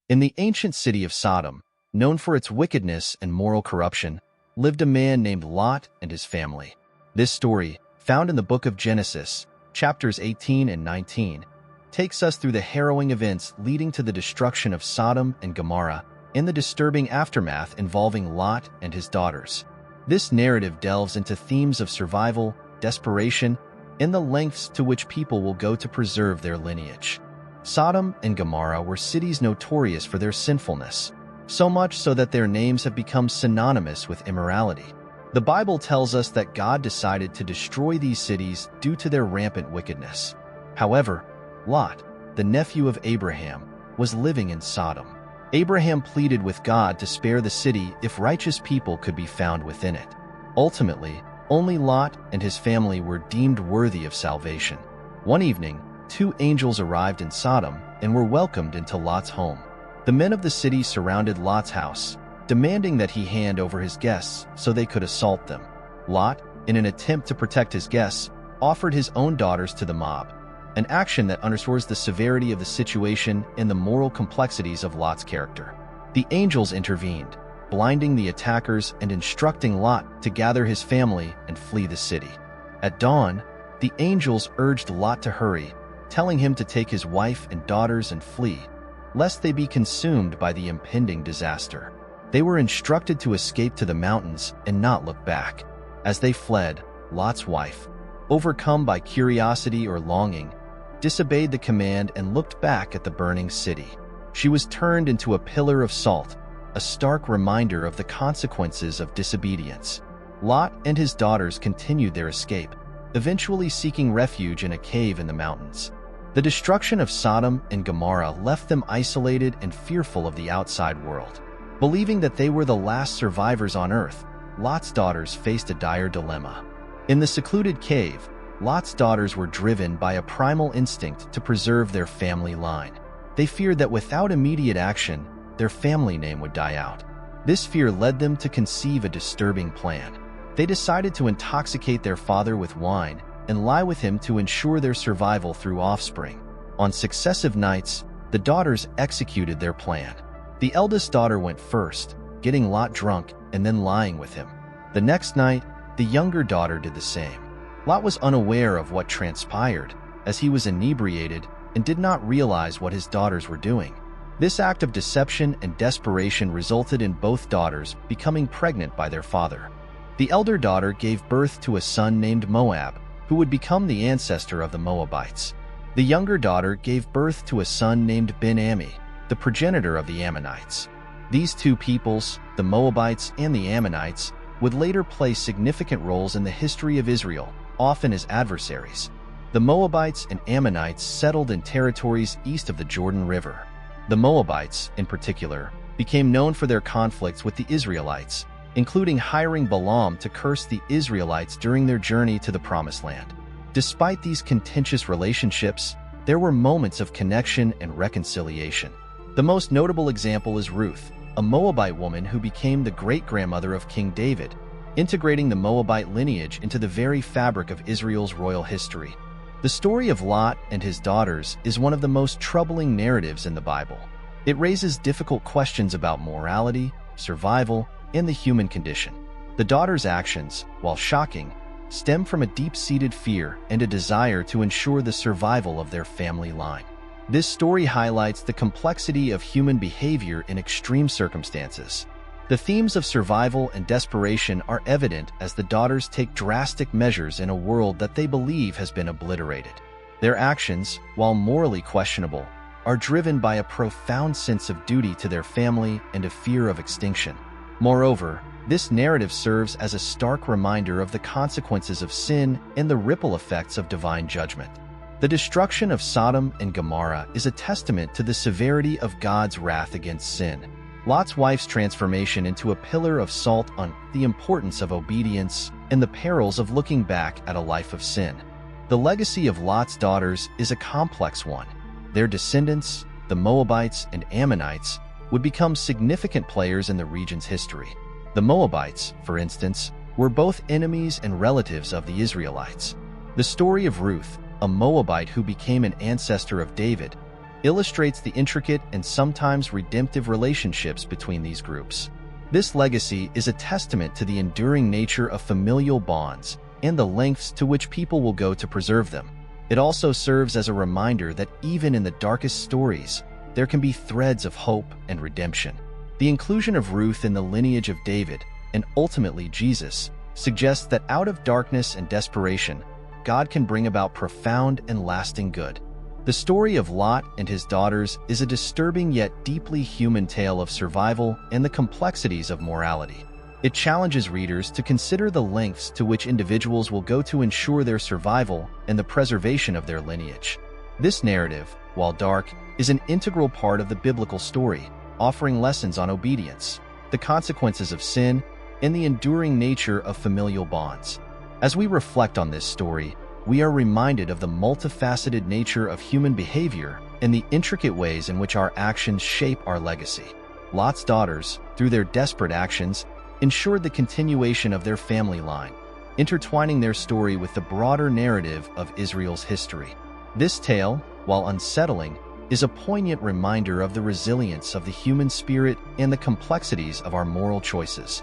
In the ancient city of Sodom, known for its wickedness and moral corruption, lived a man named Lot and his family. This story, found in the book of Genesis, chapters 18 and 19, takes us through the harrowing events leading to the destruction of Sodom and Gomorrah and the disturbing aftermath involving Lot and his daughters. This narrative delves into themes of survival, desperation, and the lengths to which people will go to preserve their lineage. Sodom and Gomorrah were cities notorious for their sinfulness, so much so that their names have become synonymous with immorality. The Bible tells us that God decided to destroy these cities due to their rampant wickedness. However, Lot, the nephew of Abraham, was living in Sodom. Abraham pleaded with God to spare the city if righteous people could be found within it. Ultimately, only Lot and his family were deemed worthy of salvation. One evening, two angels arrived in Sodom and were welcomed into Lot's home. The men of the city surrounded Lot's house, demanding that he hand over his guests so they could assault them. Lot, in an attempt to protect his guests, offered his own daughters to the mob, an action that underscores the severity of the situation and the moral complexities of Lot's character. The angels intervened, blinding the attackers and instructing Lot to gather his family and flee the city. At dawn, the angels urged Lot to hurry, telling him to take his wife and daughters and flee, lest they be consumed by the impending disaster. They were instructed to escape to the mountains and not look back. As they fled, Lot's wife, overcome by curiosity or longing, disobeyed the command and looked back at the burning city. She was turned into a pillar of salt, a stark reminder of the consequences of disobedience. Lot and his daughters continued their escape, eventually seeking refuge in a cave in the mountains. The destruction of Sodom and Gomorrah left them isolated and fearful of the outside world. Believing that they were the last survivors on earth, Lot's daughters faced a dire dilemma. In the secluded cave, Lot's daughters were driven by a primal instinct to preserve their family line. They feared that without immediate action, their family name would die out. This fear led them to conceive a disturbing plan. They decided to intoxicate their father with wine and lie with him to ensure their survival through offspring. On successive nights, the daughters executed their plan. The eldest daughter went first, getting Lot drunk and then lying with him. The next night, the younger daughter did the same. Lot was unaware of what transpired, as he was inebriated and did not realize what his daughters were doing. This act of deception and desperation resulted in both daughters becoming pregnant by their father. The elder daughter gave birth to a son named Moab, who would become the ancestor of the Moabites. The younger daughter gave birth to a son named Ben-Ammi, the progenitor of the Ammonites. These two peoples, the Moabites and the Ammonites, would later play significant roles in the history of Israel, often as adversaries. The Moabites and Ammonites settled in territories east of the Jordan River. The Moabites, in particular, became known for their conflicts with the Israelites, including hiring Balaam to curse the Israelites during their journey to the Promised Land. Despite these contentious relationships, there were moments of connection and reconciliation. The most notable example is Ruth, a Moabite woman who became the great-grandmother of King David, integrating the Moabite lineage into the very fabric of Israel's royal history. The story of Lot and his daughters is one of the most troubling narratives in the Bible. It raises difficult questions about morality, survival, and the human condition. The daughters' actions, while shocking, stem from a deep-seated fear and a desire to ensure the survival of their family line. This story highlights the complexity of human behavior in extreme circumstances. The themes of survival and desperation are evident as the daughters take drastic measures in a world that they believe has been obliterated. Their actions, while morally questionable, are driven by a profound sense of duty to their family and a fear of extinction. Moreover, this narrative serves as a stark reminder of the consequences of sin and the ripple effects of divine judgment. The destruction of Sodom and Gomorrah is a testament to the severity of God's wrath against sin. Lot's wife's transformation into a pillar of salt on the importance of obedience and the perils of looking back at a life of sin. The legacy of Lot's daughters is a complex one. Their descendants, the Moabites and Ammonites, would become significant players in the region's history. The Moabites, for instance, were both enemies and relatives of the Israelites. The story of Ruth, a Moabite who became an ancestor of David, illustrates the intricate and sometimes redemptive relationships between these groups. This legacy is a testament to the enduring nature of familial bonds and the lengths to which people will go to preserve them. It also serves as a reminder that even in the darkest stories, there can be threads of hope and redemption. The inclusion of Ruth in the lineage of David, and ultimately Jesus, suggests that out of darkness and desperation, God can bring about profound and lasting good. The story of Lot and his daughters is a disturbing yet deeply human tale of survival and the complexities of morality. It challenges readers to consider the lengths to which individuals will go to ensure their survival and the preservation of their lineage. This narrative, while dark, is an integral part of the biblical story, offering lessons on obedience, the consequences of sin, and the enduring nature of familial bonds. As we reflect on this story, we are reminded of the multifaceted nature of human behavior and the intricate ways in which our actions shape our legacy. Lot's daughters, through their desperate actions, ensured the continuation of their family line, intertwining their story with the broader narrative of Israel's history. This tale, while unsettling, is a poignant reminder of the resilience of the human spirit and the complexities of our moral choices.